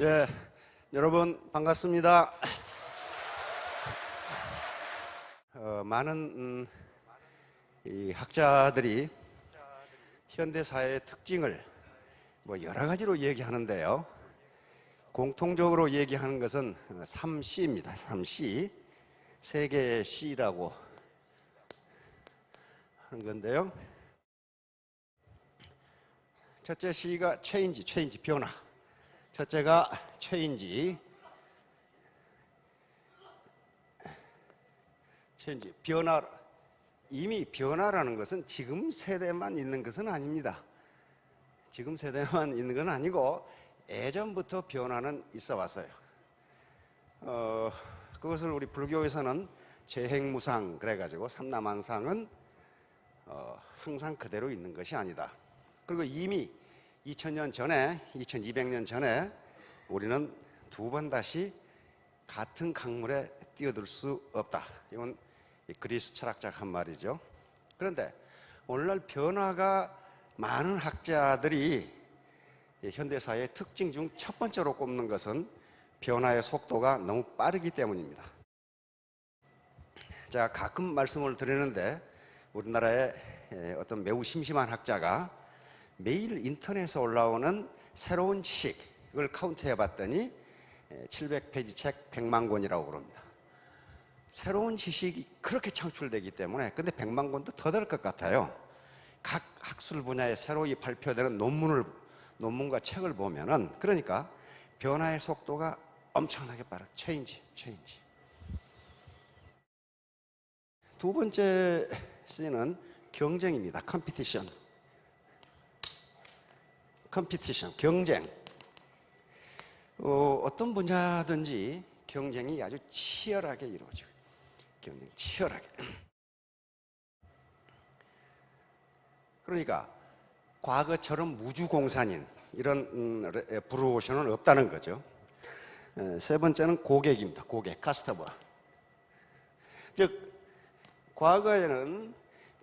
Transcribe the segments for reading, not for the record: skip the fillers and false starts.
네, 여러분 반갑습니다. 많은 이 학자들이 현대 사회의 특징을 여러 가지로 얘기하는데요. 공통적으로 얘기하는 것은 3C입니다. 3C, 세 개의 C라고 하는 건데요. 첫째 C가 체인지, 변화. 첫째가 체인지, 변화. 이미 변화라는 것은 지금 세대만 있는 것은 아닙니다. 지금 세대만 있는 건 아니고 예전부터 변화는 있어 왔어요. 그것을 우리 불교에서는 재행무상 그래가지고 삼라만상은 항상 그대로 있는 것이 아니다. 그리고 이미 2000년 전에, 2200년 전에 우리는 두 번 다시 같은 강물에 뛰어들 수 없다. 이건 그리스 철학자가 한 말이죠. 그런데 오늘날 변화가 많은 학자들이 현대사회의 특징 중 첫 번째로 꼽는 것은 변화의 속도가 너무 빠르기 때문입니다. 제가 가끔 말씀을 드리는데 우리나라의 어떤 매우 심심한 학자가 매일 인터넷에 올라오는 새로운 지식을 카운트해 봤더니 700페이지 책 100만 권이라고 그럽니다. 새로운 지식이 그렇게 창출되기 때문에, 근데 100만 권도 더 될 것 같아요. 각 학술 분야에 새로이 발표되는 논문과 책을 보면은, 그러니까 변화의 속도가 엄청나게 빠르다. 체인지. 두 번째 C는 경쟁입니다. 컴피티션, 경쟁. 어떤 분야든지 경쟁이 아주 치열하게 이루어져요. 경쟁 치열하게. 그러니까 과거처럼 무주공산인 이런 브루오션은 없다는 거죠. 세 번째는 고객입니다. 고객, 커스터머. 즉 과거에는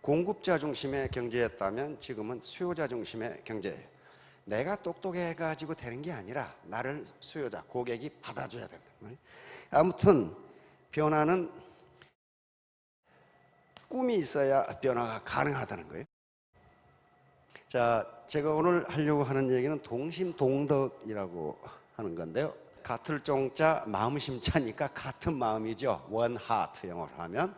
공급자 중심의 경제였다면 지금은 수요자 중심의 경제예요. 내가 똑똑해가지고 되는 게 아니라 나를 수요자, 고객이 받아줘야 된다. 아무튼 변화는 꿈이 있어야 변화가 가능하다는 거예요. 자, 제가 오늘 하려고 하는 얘기는 동심동덕이라고 하는 건데요. 같을 종자 마음심자니까 같은 마음이죠. One heart 영어로 하면.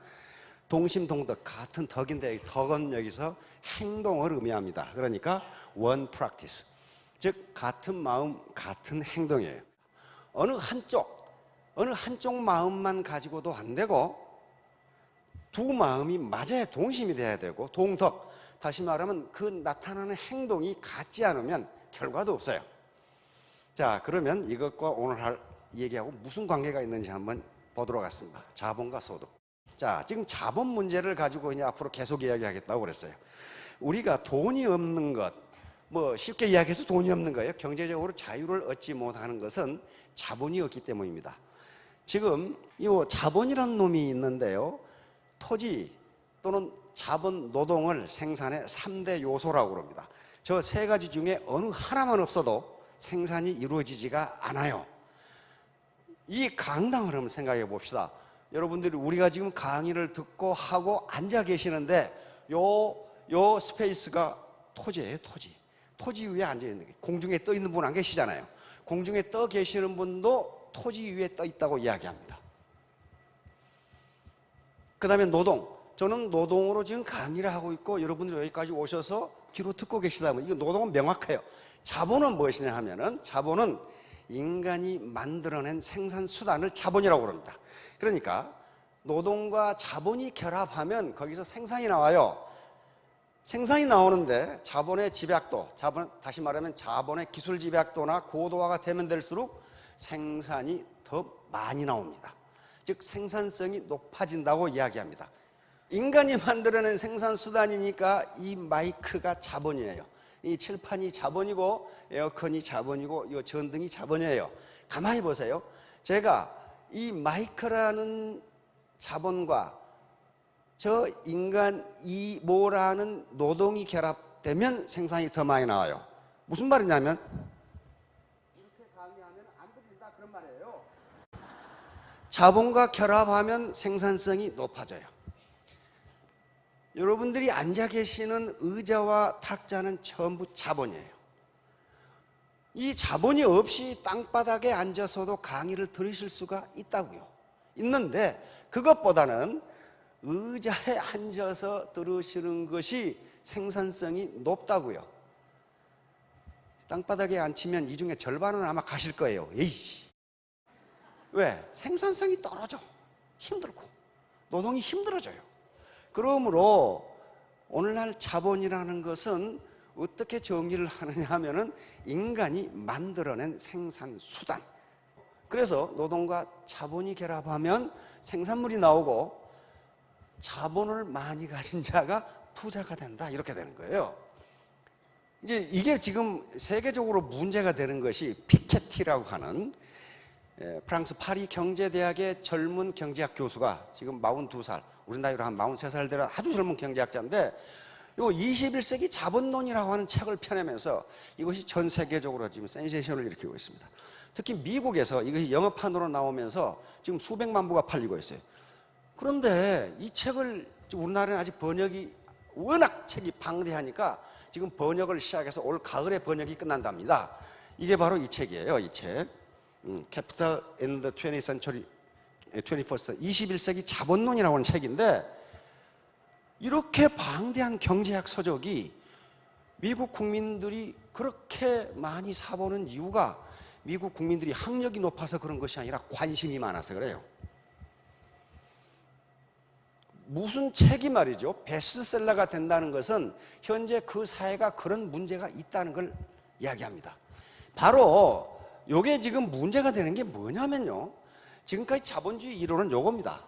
동심동덕, 같은 덕인데 덕은 여기서 행동을 의미합니다. 그러니까 one practice, 즉 같은 마음, 같은 행동이에요. 어느 한쪽 마음만 가지고도 안 되고 두 마음이 맞아야 동심이 돼야 되고, 동덕, 다시 말하면 그 나타나는 행동이 같지 않으면 결과도 없어요. 자, 그러면 이것과 오늘 얘기하고 무슨 관계가 있는지 한번 보도록 하겠습니다. 자본과 소득. 자, 지금 자본 문제를 가지고 이제 앞으로 계속 이야기하겠다고 그랬어요. 우리가 돈이 없는 것, 쉽게 이야기해서 돈이 없는 거예요. 경제적으로 자유를 얻지 못하는 것은 자본이 없기 때문입니다. 지금 이 자본이라는 놈이 있는데요. 토지 또는 자본, 노동을 생산의 3대 요소라고 그럽니다. 저 세 가지 중에 어느 하나만 없어도 생산이 이루어지지가 않아요. 이 강당을 한번 생각해 봅시다. 여러분들이 우리가 지금 강의를 듣고 하고 앉아 계시는데 요 스페이스가 토지예요. 토지 위에 앉아 있는 게, 공중에 떠 있는 분 안 계시잖아요. 공중에 떠 계시는 분도 토지 위에 떠 있다고 이야기합니다. 그 다음에 노동. 저는 노동으로 지금 강의를 하고 있고 여러분들이 여기까지 오셔서 귀로 듣고 계시다면 이거 노동은 명확해요. 자본은 무엇이냐 하면은, 자본은 인간이 만들어낸 생산수단을 자본이라고 그럽니다. 그러니까 노동과 자본이 결합하면 거기서 생산이 나와요. 생산이 나오는데 자본의 집약도, 다시 말하면 자본의 기술 집약도나 고도화가 되면 될수록 생산이 더 많이 나옵니다. 즉 생산성이 높아진다고 이야기합니다. 인간이 만들어낸 생산수단이니까 이 마이크가 자본이에요. 이 칠판이 자본이고 에어컨이 자본이고 이 전등이 자본이에요. 가만히 보세요. 제가 이 마이크라는 자본과 저 인간 이모라는 노동이 결합되면 생산이 더 많이 나와요. 무슨 말이냐면 이렇게 강의하면 안 자본과 결합하면 생산성이 높아져요. 여러분들이 앉아 계시는 의자와 탁자는 전부 자본이에요. 이 자본이 없이 땅바닥에 앉아서도 강의를 들으실 수가 있다고요. 있는데 그것보다는 의자에 앉아서 들으시는 것이 생산성이 높다고요. 땅바닥에 앉히면 이 중에 절반은 아마 가실 거예요. 에이씨. 왜? 생산성이 떨어져. 힘들고 노동이 힘들어져요. 그러므로 오늘날 자본이라는 것은 어떻게 정의를 하느냐 하면은 인간이 만들어낸 생산수단. 그래서 노동과 자본이 결합하면 생산물이 나오고 자본을 많이 가진 자가 부자가 된다, 이렇게 되는 거예요. 이제 이게 지금 세계적으로 문제가 되는 것이 피케티라고 하는 프랑스 파리 경제대학의 젊은 경제학 교수가 지금 42살, 우리 나이로 한 43살 되는 아주 젊은 경제학자인데, 요 21세기 자본론이라고 하는 책을 펴내면서 이것이 전 세계적으로 지금 센세이션을 일으키고 있습니다. 특히 미국에서 이것이 영어판으로 나오면서 지금 수백만 부가 팔리고 있어요. 그런데 이 책을 우리나라는 아직 번역이 워낙 책이 방대하니까 지금 번역을 시작해서 올 가을에 번역이 끝난답니다. 이게 바로 이 책이에요. 이 책, Capital in the 21세기 자본론이라고 하는 책인데, 이렇게 방대한 경제학 서적이 미국 국민들이 그렇게 많이 사보는 이유가 미국 국민들이 학력이 높아서 그런 것이 아니라 관심이 많아서 그래요. 무슨 책이 말이죠, 베스트셀러가 된다는 것은 현재 그 사회가 그런 문제가 있다는 걸 이야기합니다. 바로 이게 지금 문제가 되는 게 뭐냐면요, 지금까지 자본주의 이론은 요겁니다.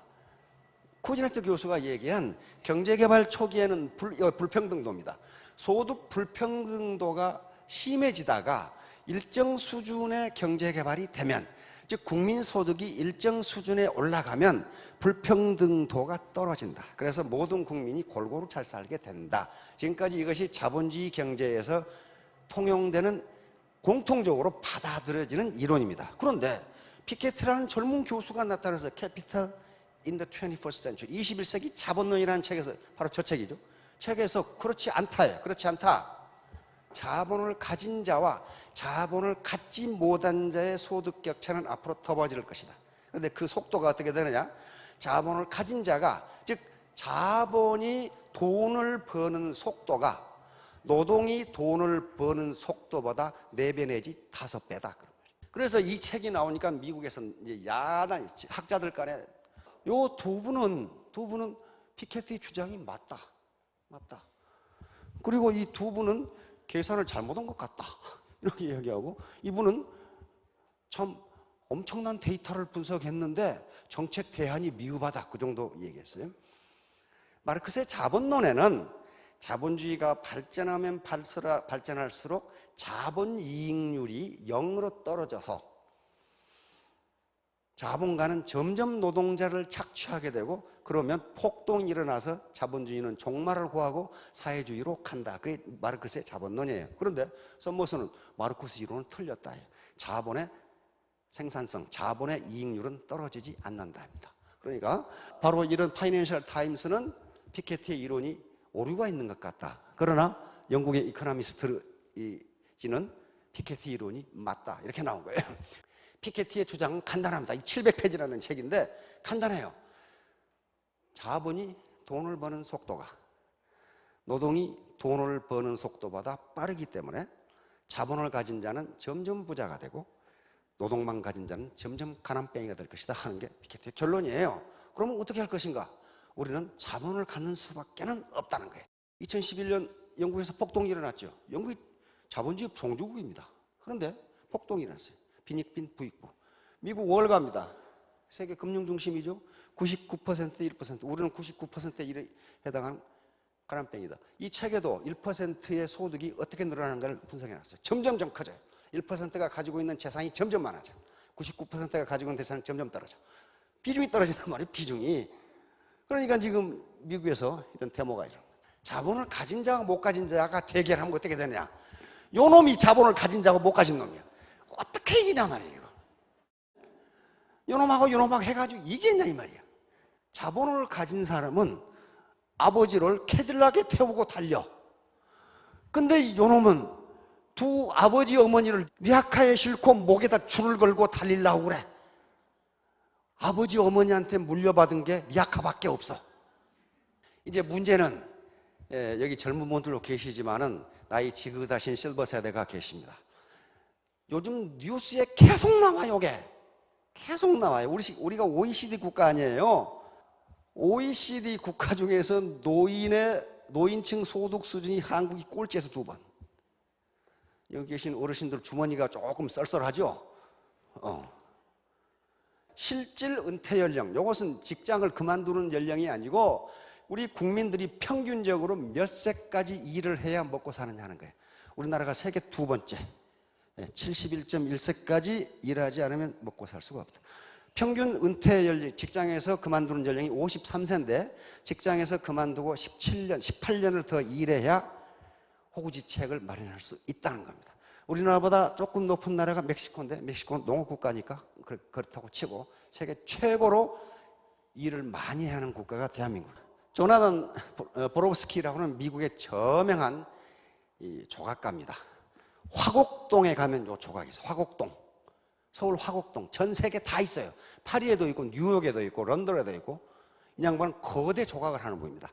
쿠지네트 교수가 얘기한 경제개발 초기에는 불평등도입니다. 소득 불평등도가 심해지다가 일정 수준의 경제개발이 되면, 즉 국민소득이 일정 수준에 올라가면 불평등도가 떨어진다. 그래서 모든 국민이 골고루 잘 살게 된다. 지금까지 이것이 자본주의 경제에서 통용되는, 공통적으로 받아들여지는 이론입니다. 그런데 피케티라는 젊은 교수가 나타나서 Capital in the 21st century, 21세기 자본론이라는 책에서, 바로 저 책이죠, 책에서 그렇지 않다예요. 그렇지 않다. 자본을 가진 자와 자본을 갖지 못한 자의 소득 격차는 앞으로 더 벌어질 것이다. 그런데 그 속도가 어떻게 되느냐, 자본을 가진 자가, 즉 자본이 돈을 버는 속도가 노동이 돈을 버는 속도보다 4배 내지 5배다. 그래서 이 책이 나오니까 미국에서는 이제 야단, 학자들 간에 요 두 분은 피케티 주장이 맞다. 그리고 이 두 분은 계산을 잘못한 것 같다, 이렇게 이야기하고, 이분은 참 엄청난 데이터를 분석했는데 정책 대안이 미흡하다, 그 정도 얘기했어요. 마르크스의 자본론에는 자본주의가 발전하면 발전할수록 자본 이익률이 0으로 떨어져서 자본가는 점점 노동자를 착취하게 되고, 그러면 폭동이 일어나서 자본주의는 종말을 구하고 사회주의로 간다. 그게 마르크스의 자본론이에요. 그런데 썸머스는 마르크스 이론은 틀렸다. 자본의 생산성, 자본의 이익률은 떨어지지 않는다입니다. 그러니까 바로 이런 파이낸셜 타임스는 피케티의 이론이 오류가 있는 것 같다. 그러나 영국의 이코노미스트는 피케티 이론이 맞다, 이렇게 나온 거예요. 피케티의 주장은 간단합니다. 이 700페이지라는 책인데 간단해요. 자본이 돈을 버는 속도가 노동이 돈을 버는 속도보다 빠르기 때문에 자본을 가진 자는 점점 부자가 되고 노동만 가진 자는 점점 가난뱅이가 될 것이다 하는 게 피케티의 결론이에요. 그러면 어떻게 할 것인가? 우리는 자본을 갖는 수밖에는 없다는 거예요. 2011년 영국에서 폭동이 일어났죠. 영국이 자본주의 종주국입니다. 그런데 폭동이 일어났어요. 빈익빈 부익부. 미국 월가입니다. 세계 금융 중심이죠. 99% 1%. 우리는 99%에 해당하는 가난뱅이다. 이 책에도 1%의 소득이 어떻게 늘어나는가를 분석해놨어요. 점점점 커져요. 1%가 가지고 있는 재산이 점점 많아져. 99%가 가지고 있는 재산이 점점 떨어져. 비중이 떨어진단 말이에요. 비중이. 그러니까 지금 미국에서 이런 데모가 일어납니다. 자본을 가진 자와 못 가진 자가 대결하면 어떻게 되냐. 요 놈이 자본을 가진 자고 못 가진 놈이야. 어떻게 이기냐 말이에요. 요놈하고 요놈하고 해가지고 이겼냐 이 말이야. 자본을 가진 사람은 아버지를 캐딜락에 태우고 달려. 근데 요놈은 두 아버지 어머니를 리아카에 싣고 목에다 줄을 걸고 달리려고 그래. 아버지 어머니한테 물려받은 게 리아카밖에 없어. 이제 문제는 여기 젊은 분들도 계시지만은 나이 지긋하신 실버 세대가 계십니다. 요즘 뉴스에 계속 나와요. 이게 계속 나와요. 우리가 OECD 국가 아니에요. OECD 국가 중에서 노인층 소득 수준이 한국이 꼴찌에서 2번. 여기 계신 어르신들 주머니가 조금 썰썰하죠? 실질 은퇴 연령, 이것은 직장을 그만두는 연령이 아니고 우리 국민들이 평균적으로 몇 세까지 일을 해야 먹고 사느냐 하는 거예요. 우리나라가 세계 2번째, 71.1세까지 일하지 않으면 먹고 살 수가 없다. 평균 은퇴 연령, 직장에서 그만두는 연령이 53세인데 직장에서 그만두고 18년을 더 일해야 호구지책을 마련할 수 있다는 겁니다. 우리나라보다 조금 높은 나라가 멕시코인데, 멕시코는 농업국가니까 그렇다고 치고 세계 최고로 일을 많이 하는 국가가 대한민국입니다. 조나단 보로브스키라고 하는 미국의 저명한 조각가입니다. 화곡동에 가면 요 조각이 있어요. 화곡동. 서울 화곡동. 전 세계 다 있어요. 파리에도 있고 뉴욕에도 있고 런던에도 있고. 이 양반은 거대 조각을 하는 분입니다.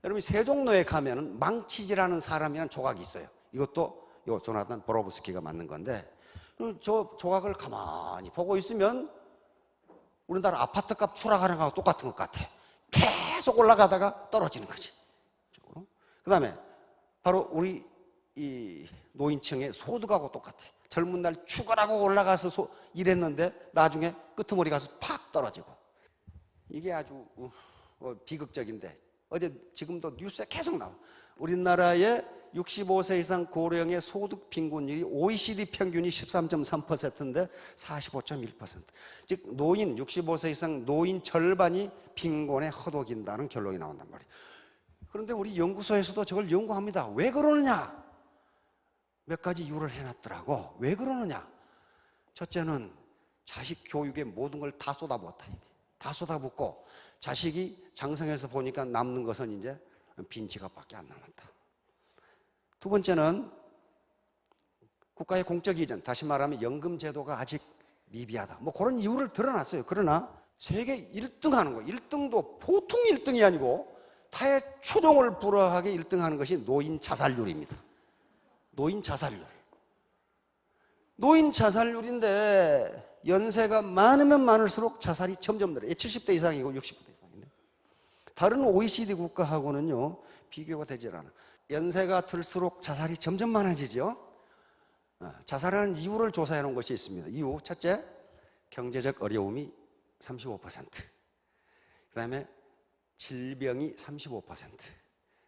여러분이 세종로에 가면은 망치질하는 사람이라는 조각이 있어요. 이것도 요 조나단 보로브스키가 만든 건데, 저 조각을 가만히 보고 있으면 우리나라 아파트값 추락하는 거하고 똑같은 것 같아. 계속 올라가다가 떨어지는 거지. 그 다음에 바로 우리 이 노인층의 소득하고 똑같아. 젊은 날 죽어라고 올라가서 일했는데 나중에 끄트머리 가서 팍 떨어지고. 이게 아주 비극적인데, 어제 지금도 뉴스에 계속 나와. 우리나라의 65세 이상 고령의 소득 빈곤율이 OECD 평균이 13.3%인데 45.1%. 즉 노인 65세 이상 노인 절반이 빈곤에 허덕인다는 결론이 나온단 말이에요. 그런데 우리 연구소에서도 저걸 연구합니다. 왜 그러느냐? 몇 가지 이유를 해놨더라고. 왜 그러느냐? 첫째는 자식 교육에 모든 걸 다 쏟아부었다. 다 쏟아붓고 자식이 장성해서 보니까 남는 것은 이제 빈 지갑밖에 안 남았다. 두 번째는 국가의 공적 이전, 다시 말하면 연금 제도가 아직 미비하다. 뭐 그런 이유를 드러났어요. 그러나 세계 1등 하는 거, 1등도 보통 1등이 아니고 타의 추종을 불허하게 1등 하는 것이 노인 자살률입니다. 노인 자살률. 노인 자살률인데 연세가 많으면 많을수록 자살이 점점 늘어요. 70대 이상이고 60대 이상인데. 다른 OECD 국가하고는요, 비교가 되질 않아요. 연세가 들수록 자살이 점점 많아지죠. 자살하는 이유를 조사해 놓은 것이 있습니다. 이유 첫째, 경제적 어려움이 35%, 그 다음에 질병이 35%.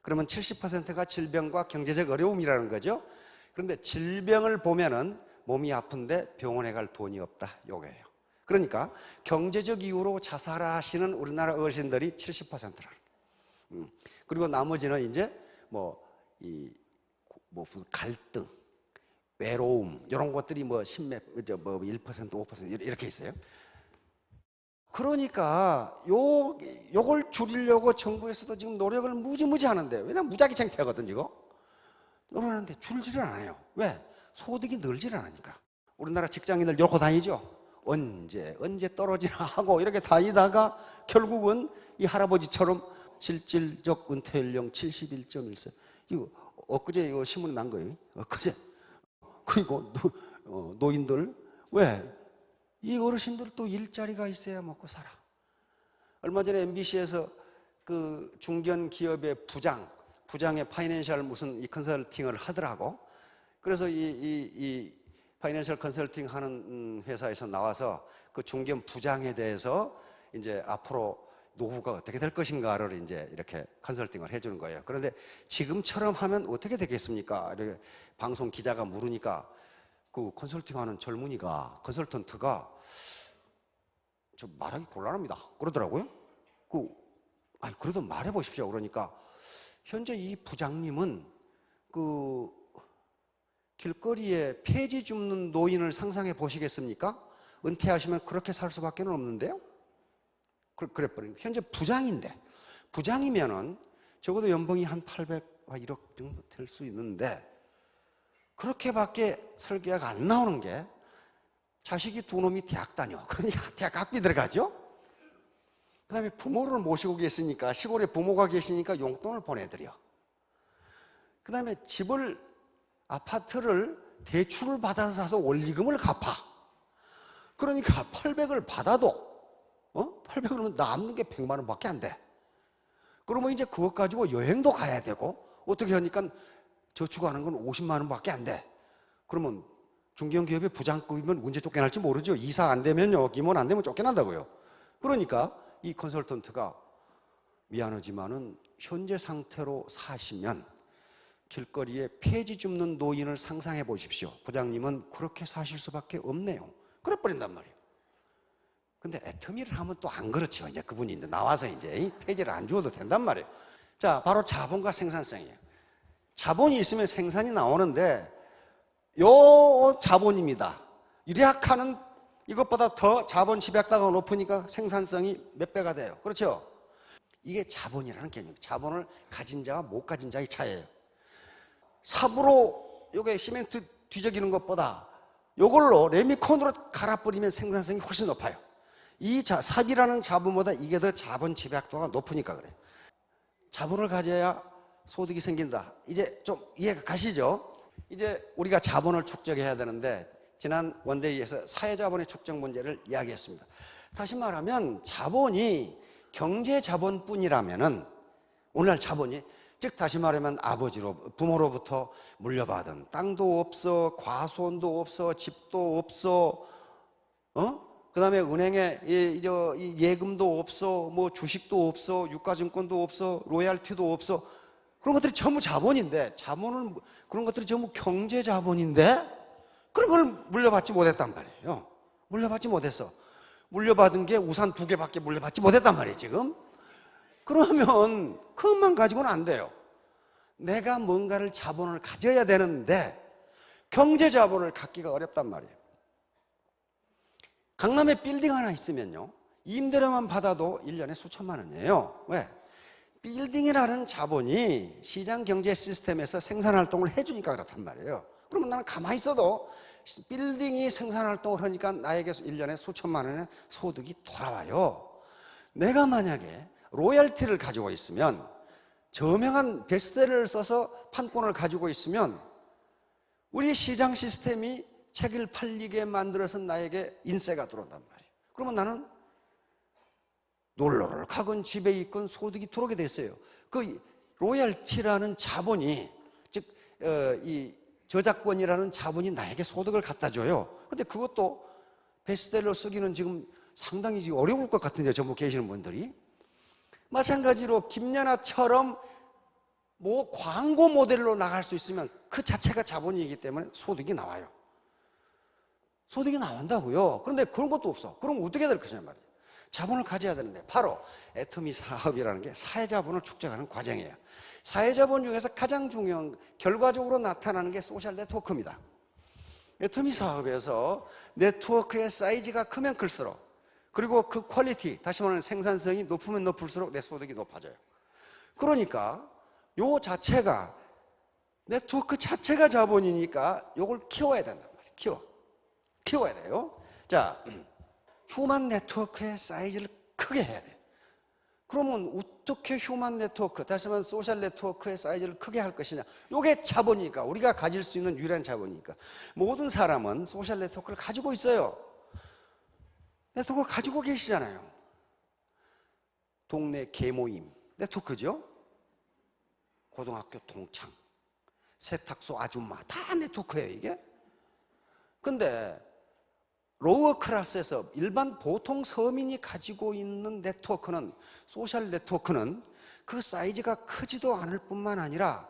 그러면 70%가 질병과 경제적 어려움이라는 거죠. 그런데 질병을 보면은 몸이 아픈데 병원에 갈 돈이 없다, 요거예요. 그러니까 경제적 이유로 자살하시는 우리나라 어르신들이 70%라는. 그리고 나머지는 이제 무슨 갈등, 외로움 이런 것들이 1%, 5% 이렇게 있어요. 그러니까 요걸 줄이려고 정부에서도 지금 노력을 무지무지 하는데, 왜냐면 무작위 창피하거든 이거. 노력하는데 줄지를 않아요. 왜? 소득이 늘지를 않으니까. 우리나라 직장인들 이러고 다니죠. 언제 떨어지나 하고 이렇게 다니다가 결국은 이 할아버지처럼 실질적 은퇴 연령 71.1세. 이거 엊그제 이거 신문에 난 거예요. 엊그제. 그리고 노인들, 왜? 이 어르신들 또 일자리가 있어야 먹고 살아. 얼마 전에 MBC에서 그 중견 기업의 부장의 파이낸셜 무슨 이 컨설팅을 하더라고. 그래서 이 파이낸셜 컨설팅 하는 회사에서 나와서 그 중견 부장에 대해서 이제 앞으로 노후가 어떻게 될 것인가를 이제 이렇게 컨설팅을 해주는 거예요. 그런데 지금처럼 하면 어떻게 되겠습니까? 이렇게 방송 기자가 물으니까 그 컨설팅하는 젊은이가, 컨설턴트가 좀 말하기 곤란합니다 그러더라고요. 그래도 말해 보십시오. 그러니까 현재 이 부장님은 그 길거리에 폐지 줍는 노인을 상상해 보시겠습니까? 은퇴하시면 그렇게 살 수밖에 없는데요. 그래버린 현재 부장인데, 부장이면은 적어도 연봉이 한 800, 1억 정도 될 수 있는데 그렇게밖에 설계가 안 나오는 게 자식이 두 놈이 대학 다녀. 그러니까 대학 학비 들어가죠. 그 다음에 부모를 모시고 계시니까, 시골에 부모가 계시니까 용돈을 보내드려. 그 다음에 집을, 아파트를 대출을 받아서 사서 원리금을 갚아. 그러니까 800을 받아도 800을 남는 게 100만 원밖에 안 돼. 그러면 이제 그것 가지고 여행도 가야 되고, 어떻게 하니까 저축하는 건 50만 원밖에 안 돼. 그러면 중견기업의 부장급이면 언제 쫓겨날지 모르죠. 이사 안 되면요, 임원 안 되면 쫓겨난다고요. 그러니까 이 컨설턴트가 미안하지만은 현재 상태로 사시면 길거리에 폐지 줍는 노인을 상상해 보십시오. 부장님은 그렇게 사실 수밖에 없네요. 그래 버린단 말이에요. 근데 애터미를 하면 또 안 그렇죠. 이제 그분이 이제 나와서 이제 폐지를 안 주어도 된단 말이에요. 자, 바로 자본과 생산성이에요. 자본이 있으면 생산이 나오는데, 요 자본입니다. 유리학하는 이것보다 더 자본 집약도가 높으니까 생산성이 몇 배가 돼요. 그렇죠? 이게 자본이라는 개념이에요. 자본을 가진 자와 못 가진 자의 차이예요. 삽으로 요게 시멘트 뒤적이는 것보다 요걸로 레미콘으로 갈아버리면 생산성이 훨씬 높아요. 이 삽이라는 자본보다 이게 더 자본 집약도가 높으니까 그래요. 자본을 가져야 소득이 생긴다. 이제 좀 이해가 가시죠? 이제 우리가 자본을 축적해야 되는데, 지난 원데이에서 사회자본의 축적 문제를 이야기했습니다. 다시 말하면 자본이 경제자본뿐이라면은, 오늘날 자본이, 즉 다시 말하면 부모로부터 물려받은 땅도 없어, 과수원도 없어, 집도 없어, 그 다음에 은행에 예금도 없어, 뭐 주식도 없어, 유가증권도 없어, 로얄티도 없어. 그런 것들이 전부 자본인데, 그런 것들이 전부 경제자본인데, 그런 걸 물려받지 못했단 말이에요. 물려받지 못했어. 물려받은 게 우산 2개밖에 물려받지 못했단 말이에요, 지금. 그러면 그것만 가지고는 안 돼요. 내가 뭔가를 자본을 가져야 되는데, 경제자본을 갖기가 어렵단 말이에요. 강남에 빌딩 하나 있으면요, 임대료만 받아도 1년에 수천만 원이에요. 왜? 빌딩이라는 자본이 시장 경제 시스템에서 생산활동을 해주니까 그렇단 말이에요. 그러면 나는 가만히 있어도 빌딩이 생산활동을 하니까 나에게 1년에 수천만 원의 소득이 돌아와요. 내가 만약에 로열티를 가지고 있으면, 저명한 베스트셀러를 써서 판권을 가지고 있으면, 우리 시장 시스템이 책을 팔리게 만들어서 나에게 인세가 들어온단 말이에요. 그러면 나는 놀러를 가건 집에 있건 소득이 들어오게 됐어요. 그 로열티라는 자본이, 즉 이 저작권이라는 자본이 나에게 소득을 갖다 줘요. 근데 그것도 베스트셀러 쓰기는 지금 상당히 지금 어려울 것 같은데요, 전부 계시는 분들이. 마찬가지로 김연아처럼 뭐 광고 모델로 나갈 수 있으면 그 자체가 자본이기 때문에 소득이 나와요. 소득이 나온다고요. 그런데 그런 것도 없어. 그럼 어떻게 될 것이냐 말이에요. 자본을 가져야 되는데, 바로 애터미 사업이라는 게 사회자본을 축적하는 과정이에요. 사회자본 중에서 가장 중요한, 결과적으로 나타나는 게 소셜 네트워크입니다. 애터미 사업에서 네트워크의 사이즈가 크면 클수록, 그리고 그 퀄리티, 다시 말하면 생산성이 높으면 높을수록 내 소득이 높아져요. 그러니까 요 자체가, 네트워크 자체가 자본이니까 요걸 키워야 된단 말이에요. 키워야 돼요. 자, 휴먼 네트워크의 사이즈를 크게 해야 돼요. 그러면 어떻게 휴먼 네트워크, 다시 말하면 소셜 네트워크의 사이즈를 크게 할 것이냐. 이게 자본이니까, 우리가 가질 수 있는 유일한 자본이니까. 모든 사람은 소셜 네트워크를 가지고 있어요. 네트워크 가지고 계시잖아요. 동네 계모임 네트워크죠. 고등학교 동창, 세탁소 아줌마, 다 네트워크예요, 이게. 근데 로어 클래스에서 일반 보통 서민이 가지고 있는 네트워크는, 소셜 네트워크는 그 사이즈가 크지도 않을 뿐만 아니라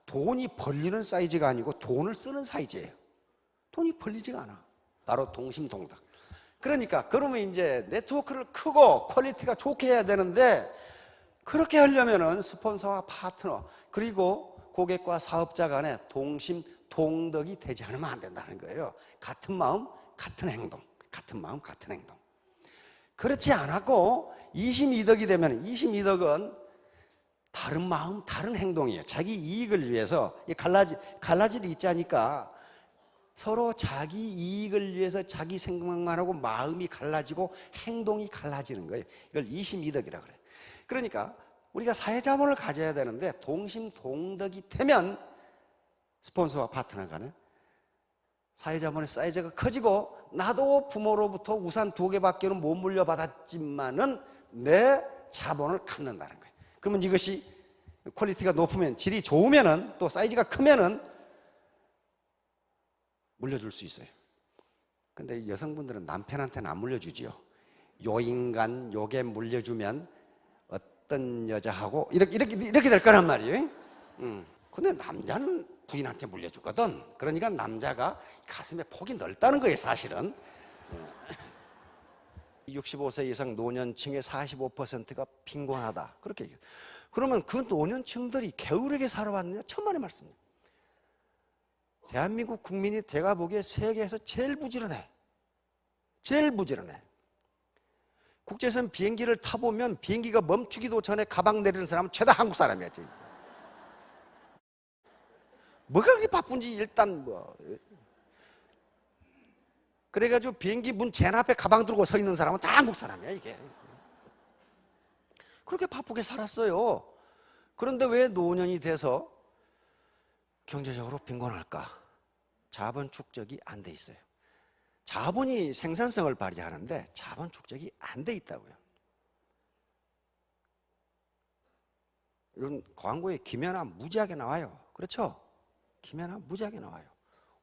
돈이 벌리는 사이즈가 아니고 돈을 쓰는 사이즈예요. 돈이 벌리지가 않아. 바로 동심동덕. 그러니까 그러면 이제 네트워크를 크고 퀄리티가 좋게 해야 되는데, 그렇게 하려면은 스폰서와 파트너, 그리고 고객과 사업자 간에 동심 동덕이 되지 않으면 안 된다는 거예요. 같은 마음, 같은 행동, 같은 마음, 같은 행동. 그렇지 않았고 22덕이 되면 22덕은 다른 마음, 다른 행동이에요. 자기 이익을 위해서 갈라질 있자니까 서로 자기 이익을 위해서 자기 생각만 하고 마음이 갈라지고 행동이 갈라지는 거예요. 이걸 22덕이라고 그래요. 그러니까 우리가 사회자본을 가져야 되는데 동심동덕이 되면 스폰서와 파트너 간에 사회자본의 사이즈가 커지고 나도 부모로부터 우산 2개밖에는 못 물려받았지만은 내 자본을 갖는다는 거예요. 그러면 이것이 퀄리티가 높으면, 질이 좋으면은, 또 사이즈가 크면은 물려줄 수 있어요. 근데 여성분들은 남편한테는 안 물려주지요. 요 인간 요게 물려주면 어떤 여자하고 이렇게 될 거란 말이에요. 근데 남자는 부인한테 물려주거든. 그러니까 남자가 가슴에 폭이 넓다는 거예요, 사실은. 65세 이상 노년층의 45%가 빈곤하다. 그렇게 얘기해요. 그러면 그 노년층들이 게으르게 살아왔느냐? 천만의 말씀입니다. 대한민국 국민이 제가 보기에 세계에서 제일 부지런해. 제일 부지런해. 국제선 비행기를 타보면 비행기가 멈추기도 전에 가방 내리는 사람은 죄다 한국 사람이야. 뭐가 그렇게 바쁜지 일단 그래가지고 비행기 문 젠 앞에 가방 들고 서 있는 사람은 다 한국 사람이야, 이게. 그렇게 바쁘게 살았어요. 그런데 왜 노년이 돼서 경제적으로 빈곤할까? 자본 축적이 안 돼 있어요. 자본이 생산성을 발휘하는데 자본 축적이 안 돼 있다고요. 이런 광고에 김연아 무지하게 나와요. 그렇죠? 김연아 무지하게 나와요.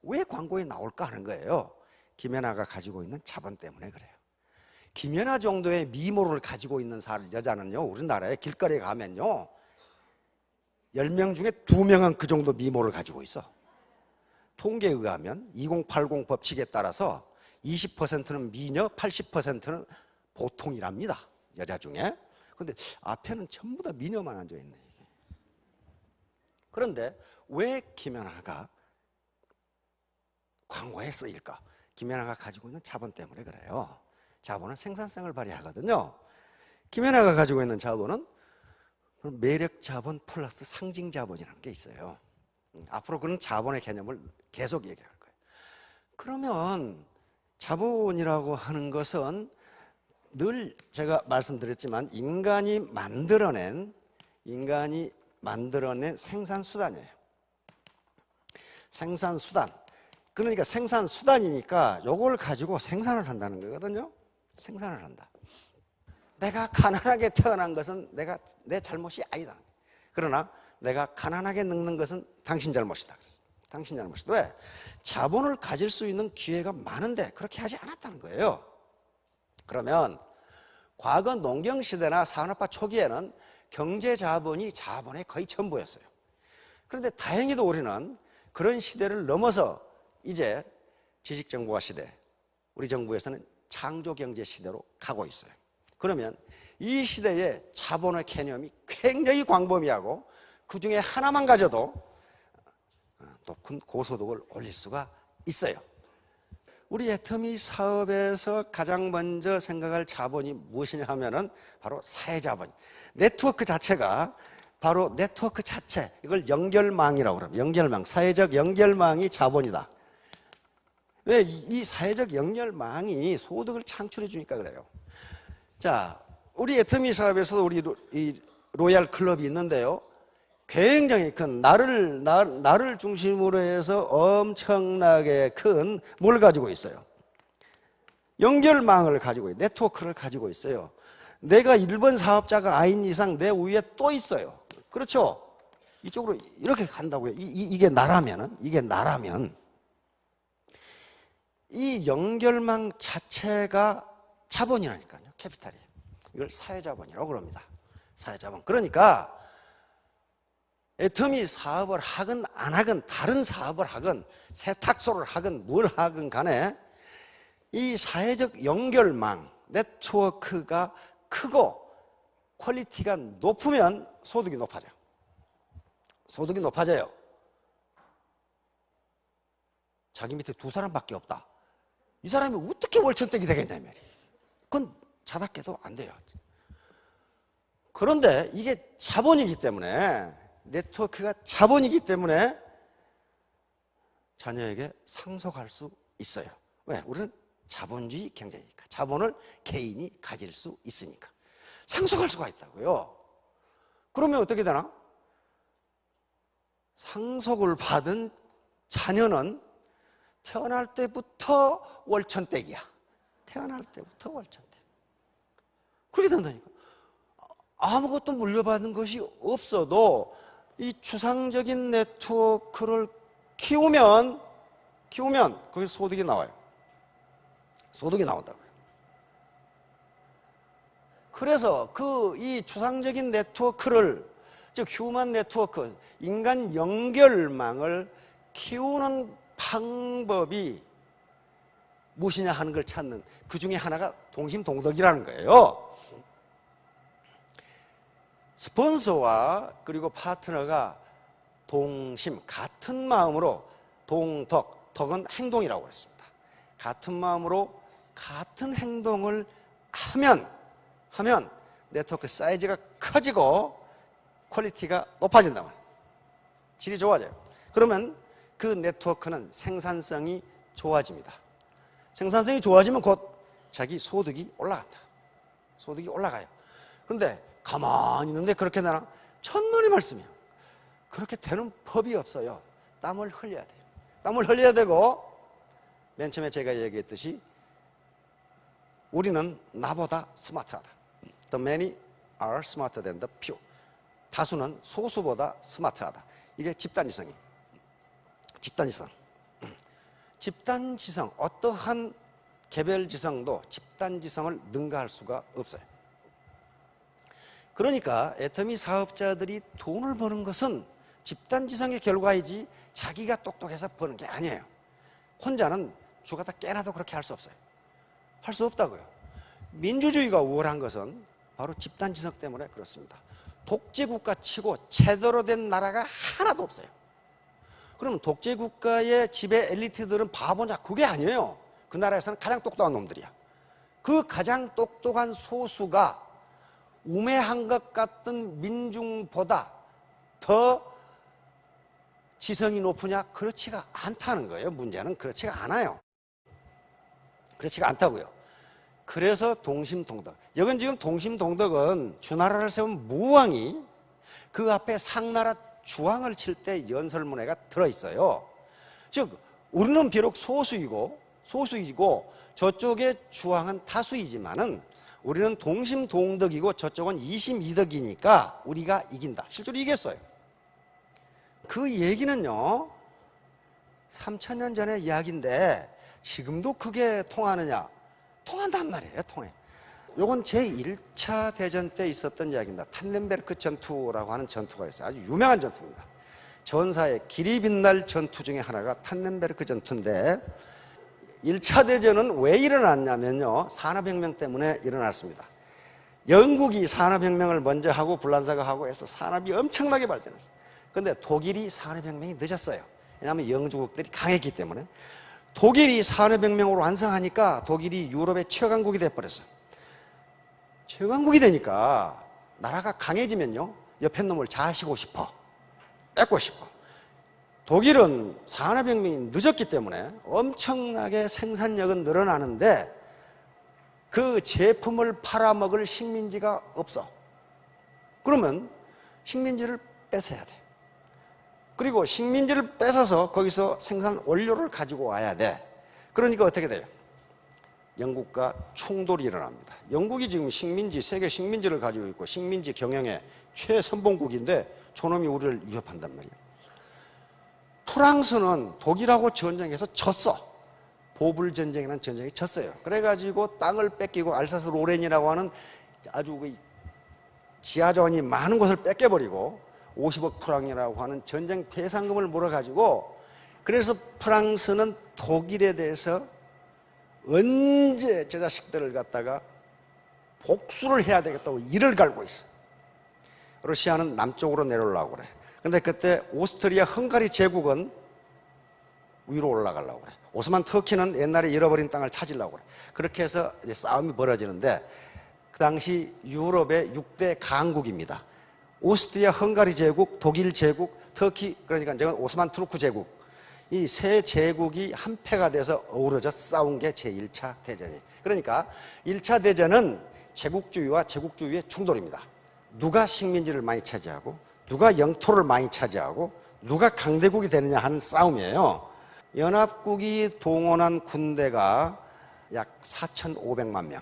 왜 광고에 나올까 하는 거예요. 김연아가 가지고 있는 자본 때문에 그래요. 김연아 정도의 미모를 가지고 있는 여자는요, 우리나라에 길거리에 가면요 10명 중에 2명은 그 정도 미모를 가지고 있어. 통계에 의하면 2080 법칙에 따라서 20%는 미녀, 80%는 보통이랍니다, 여자 중에. 근데 앞에는 전부 다 미녀만 앉아있네, 이게. 그런데 왜 김연아가 광고에 쓰일까? 김연아가 가지고 있는 자본 때문에 그래요. 자본은 생산성을 발휘하거든요. 김연아가 가지고 있는 자본은 매력 자본 플러스 상징 자본이라는 게 있어요. 앞으로 그런 자본의 개념을 계속 얘기할 거예요. 그러면 자본이라고 하는 것은 늘 제가 말씀드렸지만 인간이 만들어낸 생산수단이에요. 생산수단. 그러니까 생산수단이니까 요걸 가지고 생산을 한다는 거거든요. 생산을 한다. 내가 가난하게 태어난 것은 내 잘못이 아니다. 그러나 내가 가난하게 늙는 것은 당신 잘못이다. 당신 잘못이다. 왜? 자본을 가질 수 있는 기회가 많은데 그렇게 하지 않았다는 거예요. 그러면 과거 농경시대나 산업화 초기에는 경제자본이 자본의 거의 전부였어요. 그런데 다행히도 우리는 그런 시대를 넘어서 이제 지식정보화 시대, 우리 정부에서는 창조경제 시대로 가고 있어요. 그러면 이 시대에 자본의 개념이 굉장히 광범위하고 그 중에 하나만 가져도 높은 고소득을 올릴 수가 있어요. 우리 애터미 사업에서 가장 먼저 생각할 자본이 무엇이냐 하면은 바로 사회자본. 네트워크 자체가 바로 네트워크 자체, 이걸 연결망이라고 그럽니다. 연결망, 사회적 연결망이 자본이다. 왜? 이 사회적 연결망이 소득을 창출해 주니까 그래요. 자, 우리 애터미 사업에서도 우리 이 로얄 클럽이 있는데요. 굉장히 큰 나를 중심으로 해서 엄청나게 큰 뭘 가지고 있어요? 연결망을 가지고 있어요. 네트워크를 가지고 있어요. 내가 1번 사업자가 아닌 이상 내 위에 또 있어요. 그렇죠? 이쪽으로 이렇게 간다고요. 이게 나라면 이 연결망 자체가 자본이라니까요. 캐피탈이에요. 이걸 사회자본이라고 그럽니다. 사회자본. 그러니까 애터미 사업을 하건 안 하건, 다른 사업을 하건, 세탁소를 하건 뭘 하건 간에 이 사회적 연결망, 네트워크가 크고 퀄리티가 높으면 소득이 높아져요. 소득이 높아져요. 자기 밑에 2사람밖에 없다. 이 사람이 어떻게 월천댁이 되겠냐 말이에요. 그건 자답게도 안 돼요. 그런데 이게 자본이기 때문에, 네트워크가 자본이기 때문에 자녀에게 상속할 수 있어요. 왜? 우리는 자본주의 경제니까. 자본을 개인이 가질 수 있으니까 상속할 수가 있다고요. 그러면 어떻게 되나? 상속을 받은 자녀는 태어날 때부터 월천댁이야. 태어날 때부터 월천댁. 그렇게 된다니까. 아무것도 물려받은 것이 없어도 이 추상적인 네트워크를 키우면 거기서 소득이 나와요. 소득이 나온다고요. 그래서 이 추상적인 네트워크를, 즉 휴먼 네트워크, 인간 연결망을 키우는 방법이 무엇이냐 하는 걸 찾는 그 중에 하나가 동심동덕이라는 거예요. 스폰서와 그리고 파트너가 동심, 같은 마음으로, 동덕, 덕은 행동이라고 했습니다. 같은 마음으로 같은 행동을 하면 네트워크 사이즈가 커지고 퀄리티가 높아진다면, 질이 좋아져요. 그러면 그 네트워크는 생산성이 좋아집니다. 생산성이 좋아지면 곧 자기 소득이 올라간다. 소득이 올라가요. 그런데 가만히 있는데 그렇게 되나? 천만의 말씀이에요. 그렇게 되는 법이 없어요. 땀을 흘려야 돼요. 땀을 흘려야 되고, 맨 처음에 제가 얘기했듯이 우리는 나보다 스마트하다. The many are smarter than the few. 다수는 소수보다 스마트하다. 이게 집단지성이에요. 집단지성. 집단지성, 어떠한 개별지성도 집단지성을 능가할 수가 없어요. 그러니까 애터미 사업자들이 돈을 버는 것은 집단지성의 결과이지 자기가 똑똑해서 버는 게 아니에요. 혼자는 죽었다 깨나도 그렇게 할 수 없어요. 할 수 없다고요. 민주주의가 우월한 것은 바로 집단지성 때문에 그렇습니다. 독재국가 치고 제대로 된 나라가 하나도 없어요. 그러면 독재국가의 지배 엘리트들은 바보냐? 그게 아니에요. 그 나라에서는 가장 똑똑한 놈들이야. 그 가장 똑똑한 소수가 우매한 것 같은 민중보다 더 지성이 높으냐? 그렇지가 않다는 거예요. 문제는 그렇지가 않아요. 그렇지가 않다고요. 그래서 동심동덕. 여긴 지금 동심동덕은 주나라를 세운 무왕이 그 앞에 상나라 주왕을 칠 때 연설문회가 들어있어요. 즉 우리는 비록 소수이고 저쪽의 주왕은 다수이지만은 우리는 동심동덕이고 저쪽은 이심이덕이니까 우리가 이긴다. 실제로 이겼어요. 그 얘기는요 3000년 전의 이야기인데 지금도 그게 통하느냐? 통한단 말이에요. 통해. 요건 제1차 대전 때 있었던 이야기입니다. 탄넨베르크 전투라고 하는 전투가 있어요. 아주 유명한 전투입니다. 전사의 길이 빛날 전투 중에 하나가 탄넨베르크 전투인데 1차 대전은 왜 일어났냐면요 산업혁명 때문에 일어났습니다. 영국이 산업혁명을 먼저 하고 불란사가 하고 해서 산업이 엄청나게 발전했어요. 그런데 독일이 산업혁명이 늦었어요. 왜냐하면 영주국들이 강했기 때문에. 독일이 산업혁명으로 완성하니까 독일이 유럽의 최강국이 돼버렸어요. 최강국이 되니까 나라가 강해지면요 옆에 놈을 자시고 싶어, 뺏고 싶어. 독일은 산업혁명이 늦었기 때문에 엄청나게 생산력은 늘어나는데 그 제품을 팔아먹을 식민지가 없어. 그러면 식민지를 뺏어야 돼. 그리고 식민지를 뺏어서 거기서 생산 원료를 가지고 와야 돼. 그러니까 어떻게 돼요? 영국과 충돌이 일어납니다. 영국이 지금 식민지, 세계 식민지를 가지고 있고 식민지 경영의 최선봉국인데 저놈이 우리를 위협한단 말이에요. 프랑스는 독일하고 전쟁에서 졌어. 보불전쟁이라는 전쟁에 졌어요. 그래가지고 땅을 뺏기고 알사스 로렌이라고 하는 아주 그 지하자원이 많은 곳을 뺏겨버리고 50억 프랑이라고 하는 전쟁 배상금을 몰아가지고 그래서 프랑스는 독일에 대해서 언제 저 자식들을 갖다가 복수를 해야 되겠다고 이를 갈고 있어. 러시아는 남쪽으로 내려오려고 그래. 근데 그때 오스트리아 헝가리 제국은 위로 올라가려고 그래. 오스만 터키는 옛날에 잃어버린 땅을 찾으려고 그래. 그렇게 해서 이제 싸움이 벌어지는데 그 당시 유럽의 6대 강국입니다. 오스트리아 헝가리 제국, 독일 제국, 터키, 그러니까 이제 오스만 투르크 제국, 이 세 제국이 한패가 돼서 어우러져 싸운 게 제1차 대전이에요. 그러니까 1차 대전은 제국주의와 제국주의의 충돌입니다. 누가 식민지를 많이 차지하고 누가 영토를 많이 차지하고 누가 강대국이 되느냐 하는 싸움이에요. 연합국이 동원한 군대가 약 4,500만 명,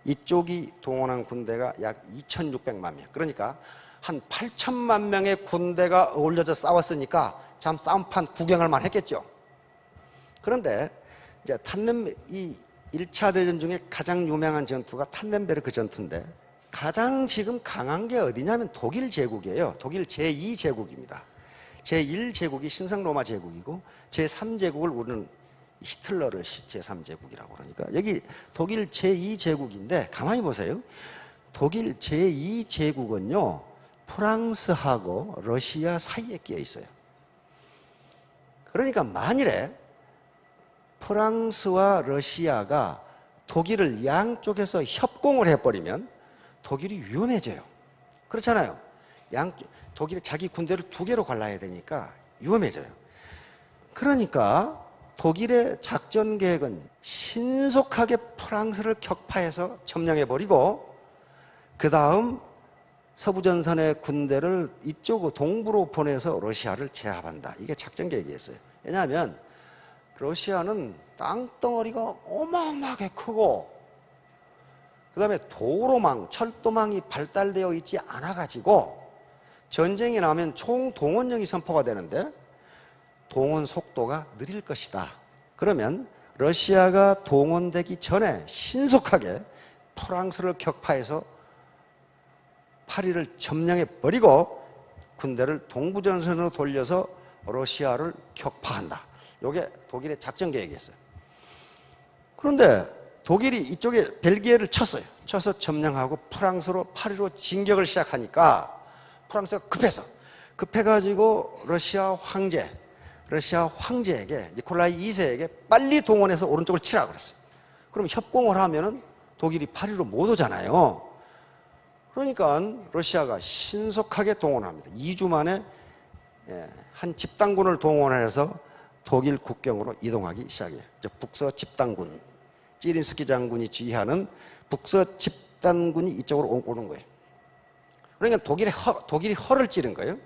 이쪽이 동원한 군대가 약 2,600만 명, 그러니까 한 8천만 명의 군대가 어울려져 싸웠으니까 참 싸움판 구경할 만 했겠죠. 그런데 이제 이 1차 대전 중에 가장 유명한 전투가 탄넨베르크 전투인데, 가장 지금 강한 게 어디냐면 독일 제국이에요. 독일 제2제국입니다. 제1제국이 신성로마 제국이고 제3제국을 우리는 히틀러를 제3제국이라고 그러니까 여기 독일 제2제국인데, 가만히 보세요. 독일 제2제국은요 프랑스하고 러시아 사이에 끼어 있어요. 그러니까 만일에 프랑스와 러시아가 독일을 양쪽에서 협공을 해버리면 독일이 위험해져요. 그렇잖아요. 독일이 자기 군대를 2개로 갈라야 되니까 위험해져요. 그러니까 독일의 작전 계획은 신속하게 프랑스를 격파해서 점령해버리고 그 다음 서부전선의 군대를 이쪽 동부로 보내서 러시아를 제압한다. 이게 작전 계획이었어요. 왜냐하면 러시아는 땅덩어리가 어마어마하게 크고 그 다음에 도로망, 철도망이 발달되어 있지 않아가지고 전쟁이 나면 총동원령이 선포가 되는데 동원 속도가 느릴 것이다. 그러면 러시아가 동원되기 전에 신속하게 프랑스를 격파해서 파리를 점령해버리고 군대를 동부전선으로 돌려서 러시아를 격파한다. 이게 독일의 작전 계획이었어요. 그런데 독일이 이쪽에 벨기에를 쳤어요. 쳐서 점령하고 프랑스로 파리로 진격을 시작하니까 프랑스가 급해가지고 러시아 황제에게, 니콜라이 2세에게 빨리 동원해서 오른쪽을 치라고 그랬어요. 그럼 협공을 하면은 독일이 파리로 못 오잖아요. 그러니까 러시아가 신속하게 동원합니다. 2주 만에 한 집단군을 동원해서 독일 국경으로 이동하기 시작해요. 북서 집단군, 찌린스키 장군이 지휘하는 북서 집단군이 이쪽으로 오는 거예요. 그러니까 독일이 허를 찌른 거예요.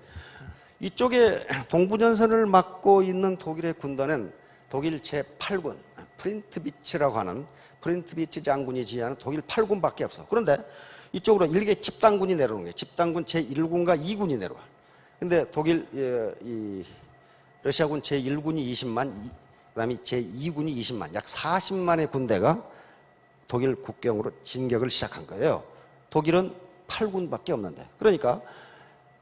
이쪽에 동부전선을 막고 있는 독일의 군단은 독일 제8군, 프린트비츠라고 하는 프린트비츠 장군이 지휘하는 독일 8군밖에 없어. 그런데 이쪽으로 일개 집단군이 내려오는 거예요. 집단군 제1군과 2군이 내려와. 근데 독일, 러시아군 제1군이 20만, 그 다음에 제2군이 20만, 약 40만의 군대가 독일 국경으로 진격을 시작한 거예요. 독일은 8군밖에 없는데. 그러니까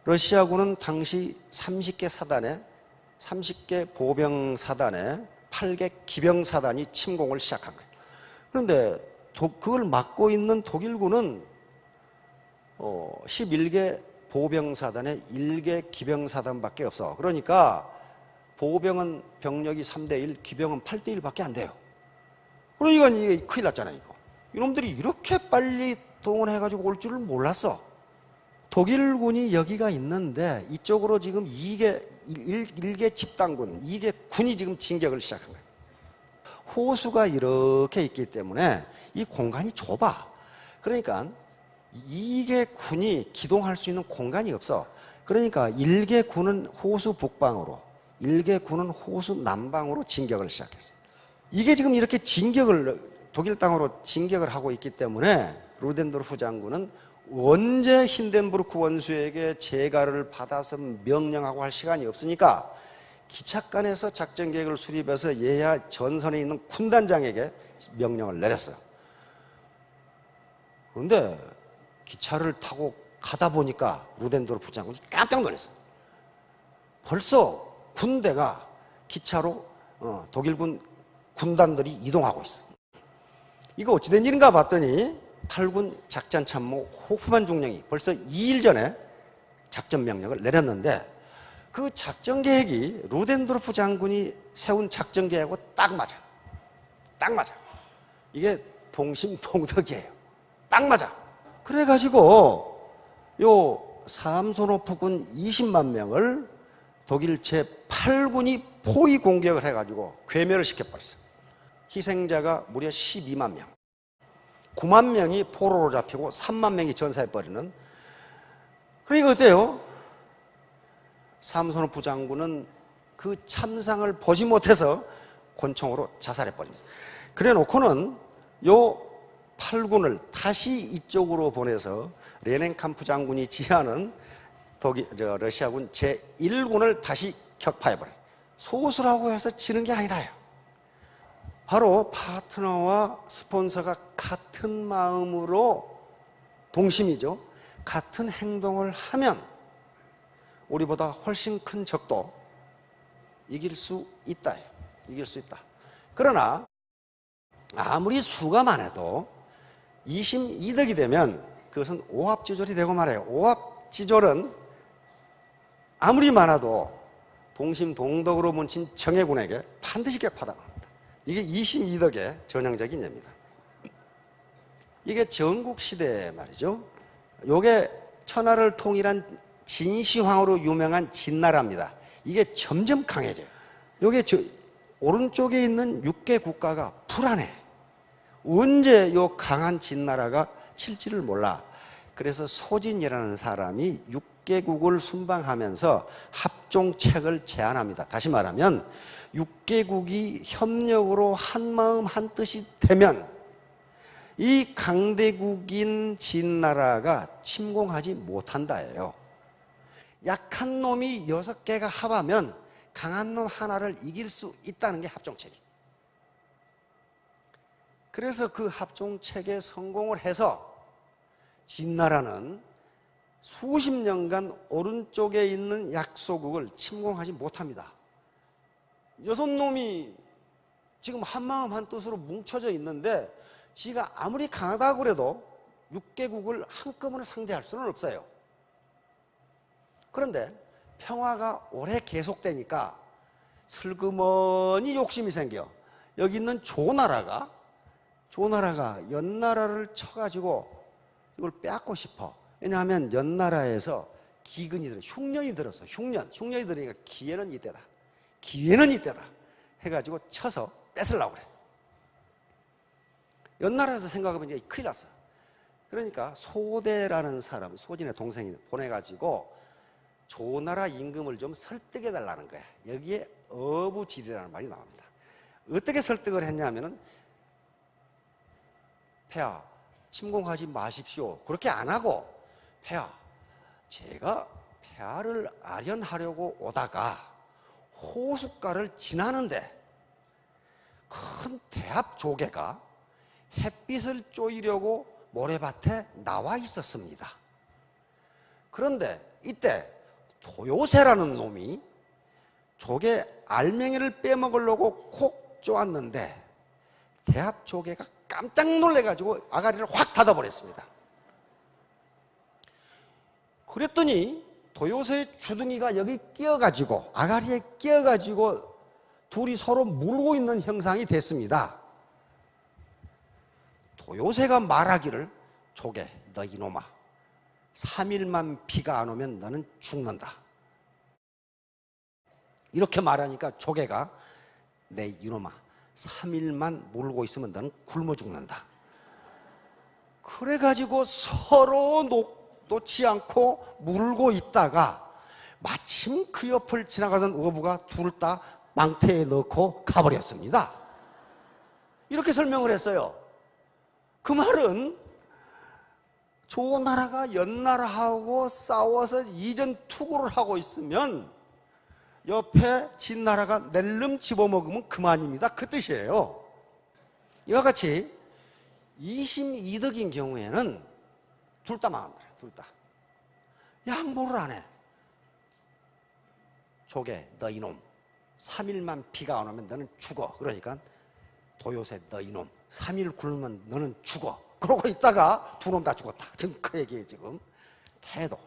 러시아군은 당시 30개 사단에, 30개 보병 사단에 8개 기병 사단이 침공을 시작한 거예요. 그런데 그걸 막고 있는 독일군은 11개 보병 사단에 1개 기병 사단밖에 없어. 그러니까 보병은 병력이 3대1, 기병은 8대1밖에 안 돼요. 그러니까 이게 큰일 났잖아요, 이거. 이놈들이 이렇게 빨리 동원해가지고 올 줄을 몰랐어. 독일군이 여기가 있는데 이쪽으로 지금 1개 집단군, 2개 군이 지금 진격을 시작한 거예요. 호수가 이렇게 있기 때문에 이 공간이 좁아. 그러니까 2개 군이 기동할 수 있는 공간이 없어. 그러니까 1개 군은 호수 북방으로, 1개 군은 호수 남방으로 진격을 시작했어요. 이게 지금 이렇게 독일 땅으로 진격을 하고 있기 때문에 루덴도르프 장군은 언제 힌덴부르크 원수에게 재가를 받아서 명령하고 할 시간이 없으니까 기착관에서 작전 계획을 수립해서 예하 전선에 있는 군단장에게 명령을 내렸어요. 그런데 기차를 타고 가다 보니까 루덴도르프 장군이 깜짝 놀랐어요. 벌써 군대가 기차로 독일군 군단들이 이동하고 있어. 이거 어찌된 일인가 봤더니 8군 작전참모 호프만 중령이 벌써 2일 전에 작전 명령을 내렸는데 그 작전 계획이 루덴도르프 장군이 세운 작전 계획하고 딱 맞아. 딱 맞아. 이게 동심동덕이에요. 딱 맞아. 그래가지고 요 삼소노프군 20만 명을 독일 제8군이 포위 공격을 해가지고 괴멸을 시켜버렸어. 희생자가 무려 12만 명. 9만 명이 포로로 잡히고 3만 명이 전사해버리는. 그러니까 어때요? 삼소노프 장군은 그 참상을 보지 못해서 권총으로 자살해버립니다. 그래 놓고는 요 8군을 다시 이쪽으로 보내서 레넨캄프 장군이 지휘하는 러시아군 제1군을 다시 격파해버려요. 소수라고 해서 지는 게 아니라요. 바로 파트너와 스폰서가 같은 마음으로 동심이죠. 같은 행동을 하면 우리보다 훨씬 큰 적도 이길 수 있다. 이길 수 있다. 그러나 아무리 수가 많아도 22덕이 되면 그것은 오합지졸이 되고 말아요. 오합지졸은 아무리 많아도 동심동덕으로 뭉친 정예군에게 반드시 격파당합니다. 이게 22덕의 전형적인 예입니다. 이게 전국시대 말이죠. 요게 천하를 통일한 진시황으로 유명한 진나라입니다. 이게 점점 강해져요. 요게 오른쪽에 있는 6개 국가가 불안해. 언제 요 강한 진나라가 칠지를 몰라. 그래서 소진이라는 사람이 6개국을 순방하면서 합종책을 제안합니다. 다시 말하면 6개국이 협력으로 한마음 한뜻이 되면 이 강대국인 진나라가 침공하지 못한다예요. 약한 놈이 6개가 합하면 강한 놈 하나를 이길 수 있다는 게 합종책이. 그래서 그 합종책에 성공을 해서 진나라는 수십 년간 오른쪽에 있는 약소국을 침공하지 못합니다. 6놈이 지금 한마음 한뜻으로 뭉쳐져 있는데 지가 아무리 강하다고 그래도 6개국을 한꺼번에 상대할 수는 없어요. 그런데 평화가 오래 계속되니까 슬그머니 욕심이 생겨. 여기 있는 조나라가 연나라를 쳐가지고 이걸 빼앗고 싶어. 왜냐하면 연나라에서 기근이 들어, 흉년이 들었어. 흉년이 들으니까 기회는 이때다 해가지고 쳐서 뺏으려고 그래. 연나라에서 생각하면 이제 큰일 났어. 그러니까 소대라는 사람, 소진의 동생이 보내가지고 조나라 임금을 좀 설득해달라는 거야. 여기에 어부지리라는 말이 나옵니다. 어떻게 설득을 했냐면은 폐하, 침공하지 마십시오. 그렇게 안 하고, 폐하, 제가 폐하를 아련하려고 오다가 호숫가를 지나는데 큰 대합 조개가 햇빛을 쬐이려고 모래밭에 나와 있었습니다. 그런데 이때 도요새라는 놈이 조개 알맹이를 빼먹으려고 콕 쪼았는데 대합 조개가 깜짝 놀래가지고 아가리를 확 닫아버렸습니다. 그랬더니 도요새의 주둥이가 여기 끼어가지고 아가리에 끼어가지고 둘이 서로 물고 있는 형상이 됐습니다. 도요새가 말하기를 조개 너 이놈아 3일만 비가 안 오면 너는 죽는다. 이렇게 말하니까 조개가 내 이놈아 3일만 물고 있으면 너는 굶어 죽는다. 그래가지고 서로 놓지 않고 물고 있다가 마침 그 옆을 지나가던 어부가 둘 다 망태에 넣고 가버렸습니다. 이렇게 설명을 했어요. 그 말은 조나라가 연나라하고 싸워서 이전 투구를 하고 있으면 옆에 진나라가 낼름 집어먹으면 그만입니다. 그 뜻이에요. 이와 같이 22덕인 경우에는 둘 다 망합니다. 둘 다. 양보를 안 해. 조개 너 이놈 3일만 비가 안 오면 너는 죽어. 그러니까 도요새 너 이놈 3일 굶으면 너는 죽어. 그러고 있다가 두 놈 다 죽었다. 지금 그 얘기예요. 지금 태도.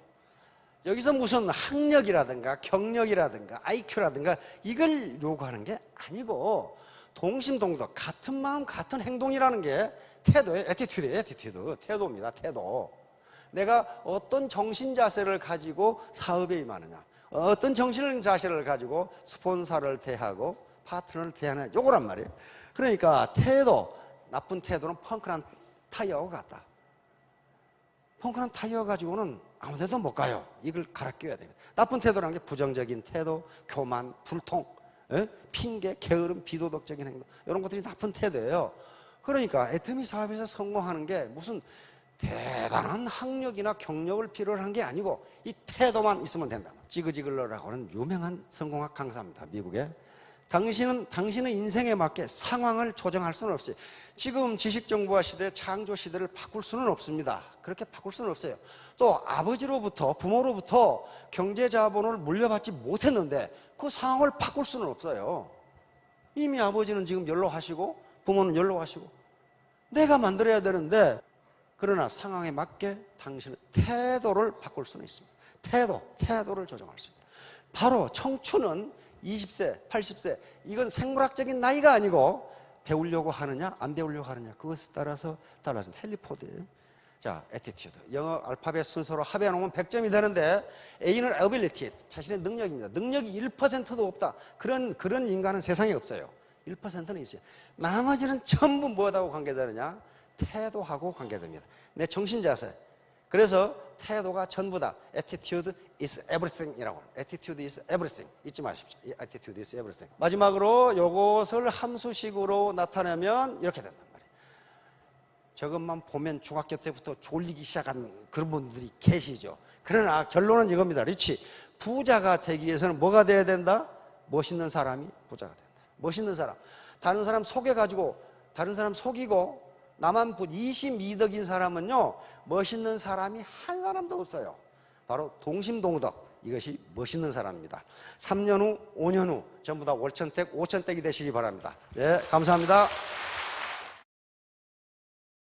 여기서 무슨 학력이라든가 경력이라든가 IQ라든가 이걸 요구하는 게 아니고 동심동덕, 같은 마음 같은 행동이라는 게 태도예요. 애티튜드, 태도입니다. 태도. 내가 어떤 정신 자세를 가지고 사업에 임하느냐, 어떤 정신 자세를 가지고 스폰서를 대하고 파트너를 대하느냐, 요거란 말이에요. 그러니까 태도, 나쁜 태도는 펑크난 타이어와 같다. 펑크난 타이어 가지고는 아무 데도 못 가요. 이걸 갈아 끼워야 됩니다. 나쁜 태도라는 게 부정적인 태도, 교만, 불통, 핑계, 게으름, 비도덕적인 행동, 이런 것들이 나쁜 태도예요. 그러니까 애터미 사업에서 성공하는 게 무슨 대단한 학력이나 경력을 필요로 한 게 아니고 이 태도만 있으면 된다. 지그지글러라고 하는 유명한 성공학 강사입니다. 미국에. 당신은 인생에 맞게 상황을 조정할 수는 없어요. 지금 지식정보화 시대, 창조 시대를 바꿀 수는 없습니다. 그렇게 바꿀 수는 없어요. 또 아버지로부터, 부모로부터 경제자본을 물려받지 못했는데 그 상황을 바꿀 수는 없어요. 이미 아버지는 지금 연로하시고 부모는 연로하시고 내가 만들어야 되는데, 그러나 상황에 맞게 당신의 태도를 바꿀 수는 있습니다. 태도를 조정할 수 있습니다. 바로 청춘은 20세, 80세, 이건 생물학적인 나이가 아니고 배우려고 하느냐 안 배우려고 하느냐, 그것에 따라서 달라진 헨리 포드예요. 자, 애티튜드, 영어 알파벳 순서로 합해 놓으면 100점이 되는데 A는 ability, 자신의 능력입니다. 능력이 1%도 없다, 그런 인간은 세상에 없어요. 1%는 있어요. 나머지는 전부 뭐하고 관계되느냐, 태도하고 관계됩니다. 내 정신 자세. 그래서 태도가 전부다. Attitude is everything 이라고 합니다. Attitude is everything. 잊지 마십시오. Attitude is everything. 마지막으로 이것을 함수식으로 나타내면 이렇게 된단 말이에요. 저것만 보면 중학교 때부터 졸리기 시작한 그런 분들이 계시죠. 그러나 결론은 이겁니다. 리치, 부자가 되기 위해서는 뭐가 돼야 된다? 멋있는 사람이 부자가 된다. 멋있는 사람. 다른 사람 속여가지고, 다른 사람 속이고 나만 22덕인 사람은요, 멋있는 사람이 한 사람도 없어요. 바로 동심동덕, 이것이 멋있는 사람입니다. 3년 후, 5년 후 전부 다 월천택, 오천택이 되시기 바랍니다. 네, 감사합니다.